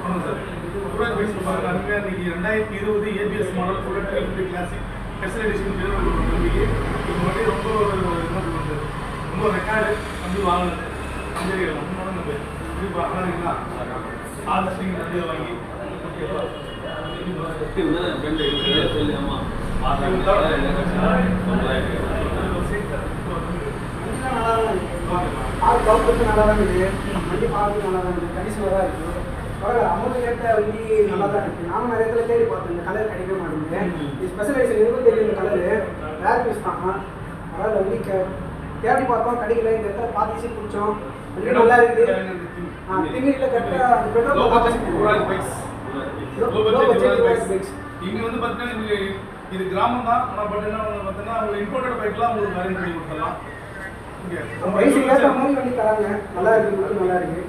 Suraj bikes பாருங்க, இன்னைக்கு 2020 ABS model bullet 350 classic special edition பேர் இது வந்து ரொம்ப என்ன சொல்றது, ரொம்ப ரெக்கார்டு வந்து வாங்கினது. சரி, நம்ம இது வாங்கினீங்களா ஆர்டஸ்டிங் வந்து வாங்கி ஓகேவா? நல்லா தான் இருக்குது, வண்டி பார்த்து நல்லா தான் இருக்குது, கண்டிஷனாக தான் இருக்குது. பரவாயில்ல, அமௌண்ட் கேட்ட வண்டி நல்லா தான் இருக்குது. நானும் நிறைய இடத்துல தேடி பார்த்தேன், இந்த கலர் கிடைக்க மாட்டேங்குது. இது ஸ்பெஷலைசேஷன் இருக்கும் தெரியும், இந்த கலரு ரேர் பீஸ் தான். பரவாயில்ல, வண்டி தேடி பார்த்தோம், கிடைக்கல. இந்த இடத்துல பார்த்து சீட் பிடிச்சோம், வண்டி நல்லா இருக்குது. திமிரியில் கரெக்டாக பெட்ரோல் பைக்ஸ் இங்க வந்து பார்த்தீங்கன்னா இது கிராமம் தான். ஆனால் பட் என்ன பார்த்தீங்கன்னா அவங்க இம்போர்ட்டட் பைக்லாம் உங்களுக்கு அரேஞ்ச் பண்ணி கொடுத்துடலாம். வயசுக்கு ஏற்ற மாதிரி வண்டி தராங்க, நல்லா இருக்குது, நல்லா இருக்குது.